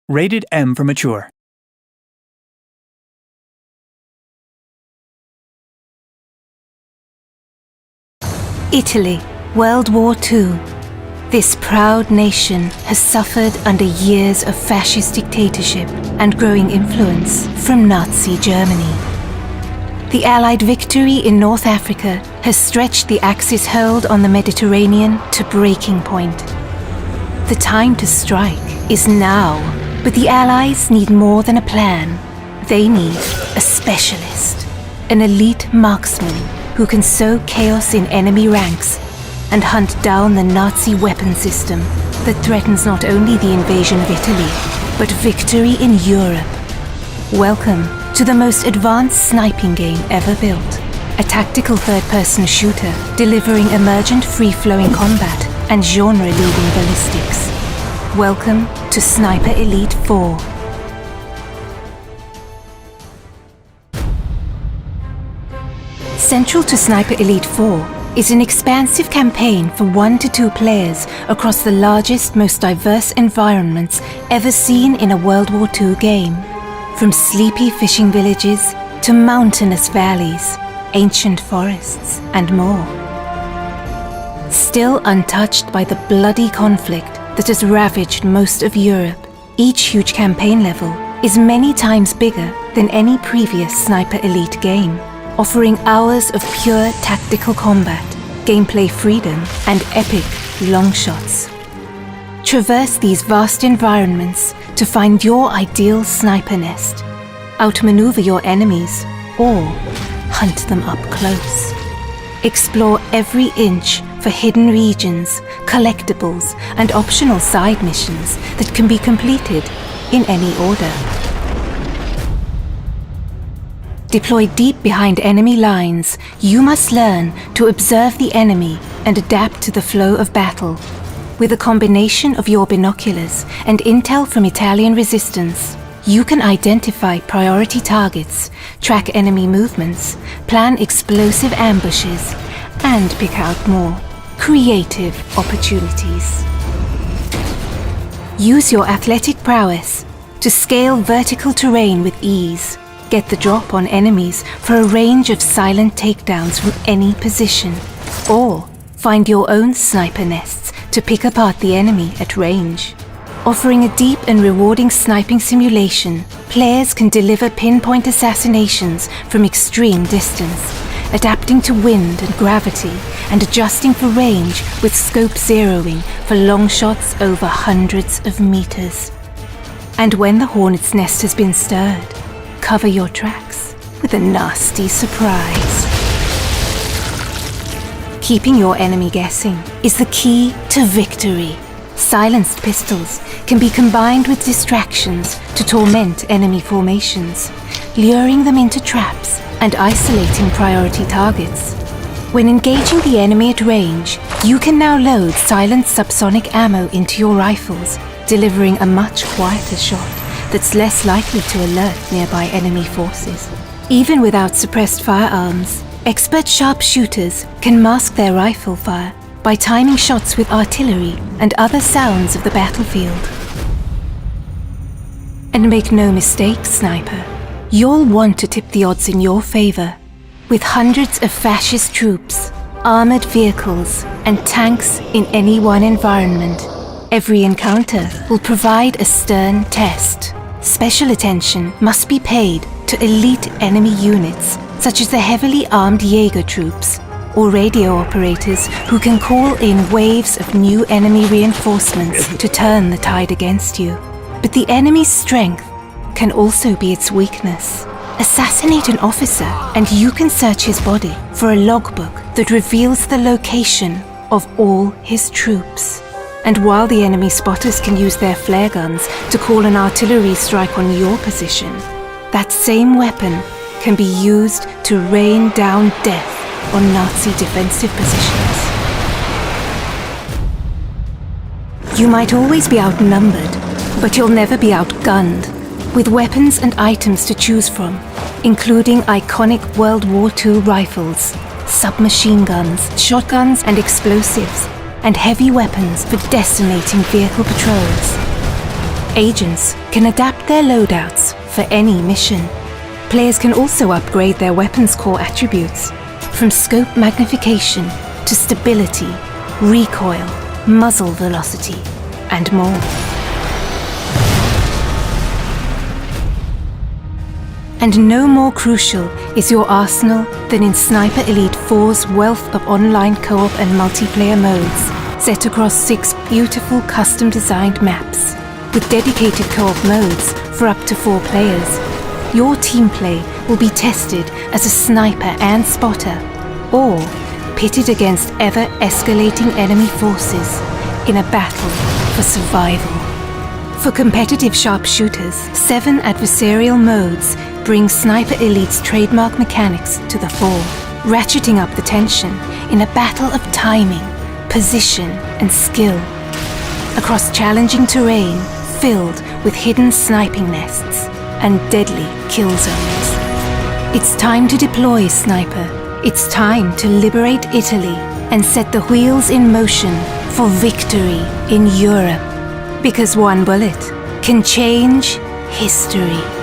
Rated M for mature. Italy, World War II. This proud nation has suffered under years of fascist dictatorship and growing influence from Nazi Germany. The Allied victory in North Africa has stretched the Axis hold on the Mediterranean to breaking point. The time to strike is now, but the Allies need more than a plan. They need a specialist, an elite marksman who can sow chaos in enemy ranks and hunt down the Nazi weapon system that threatens not only the invasion of Italy, but victory in Europe. Welcome to the most advanced sniping game ever built. A tactical third-person shooter delivering emergent free-flowing combat and genre-leading ballistics. Welcome to Sniper Elite 4. Central to Sniper Elite 4 is an expansive campaign for 1 to 2 players across the largest, most diverse environments ever seen in a World War II game. From sleepy fishing villages to mountainous valleys, ancient forests, and more. Still untouched by the bloody conflict that has ravaged most of Europe, each huge campaign level is many times bigger than any previous Sniper Elite game, offering hours of pure tactical combat, gameplay freedom, and epic long shots. Traverse these vast environments to find your ideal sniper nest, outmaneuver your enemies, or hunt them up close. Explore every inch for hidden regions, collectibles, and optional side missions that can be completed in any order. Deployed deep behind enemy lines, you must learn to observe the enemy and adapt to the flow of battle. With a combination of your binoculars and intel from Italian resistance, you can identify priority targets, track enemy movements, plan explosive ambushes, and pick out more creative opportunities. Use your athletic prowess to scale vertical terrain with ease. Get the drop on enemies for a range of silent takedowns from any position, or find your own sniper nests to pick apart the enemy at range. Offering a deep and rewarding sniping simulation, players can deliver pinpoint assassinations from extreme distance, adapting to wind and gravity and adjusting for range with scope zeroing for long shots over hundreds of meters. And when the hornet's nest has been stirred, cover your tracks with a nasty surprise. Keeping your enemy guessing is the key to victory. Silenced pistols can be combined with distractions to torment enemy formations, luring them into traps and isolating priority targets. When engaging the enemy at range, you can now load silent subsonic ammo into your rifles, delivering a much quieter shot that's less likely to alert nearby enemy forces. Even without suppressed firearms, expert sharpshooters can mask their rifle fire by timing shots with artillery and other sounds of the battlefield. And make no mistake, sniper, you'll want to tip the odds in your favor. With hundreds of fascist troops, armored vehicles, and tanks in any one environment, every encounter will provide a stern test. Special attention must be paid to elite enemy units, such as the heavily armed Jaeger troops, or radio operators who can call in waves of new enemy reinforcements to turn the tide against you. But the enemy's strength can also be its weakness. Assassinate an officer and you can search his body for a logbook that reveals the location of all his troops. And while the enemy spotters can use their flare guns to call an artillery strike on your position, that same weapon can be used to rain down death on Nazi defensive positions. You might always be outnumbered, but you'll never be outgunned, with weapons and items to choose from, including iconic World War II rifles, submachine guns, shotguns and explosives, and heavy weapons for decimating vehicle patrols. Agents can adapt their loadouts for any mission. Players can also upgrade their weapons core attributes, from scope magnification to stability, recoil, muzzle velocity, and more. And no more crucial is your arsenal than in Sniper Elite 4's wealth of online co-op and multiplayer modes, set across 6 beautiful custom-designed maps. With dedicated co-op modes for up to 4 players, your team play will be tested as a sniper and spotter, or pitted against ever-escalating enemy forces in a battle for survival. For competitive sharpshooters, 7 adversarial modes bring Sniper Elite's trademark mechanics to the fore, ratcheting up the tension in a battle of timing, position, and skill. Across challenging terrain filled with hidden sniping nests and deadly kill zones. It's time to deploy, Sniper. It's time to liberate Italy and set the wheels in motion for victory in Europe. Because one bullet can change history.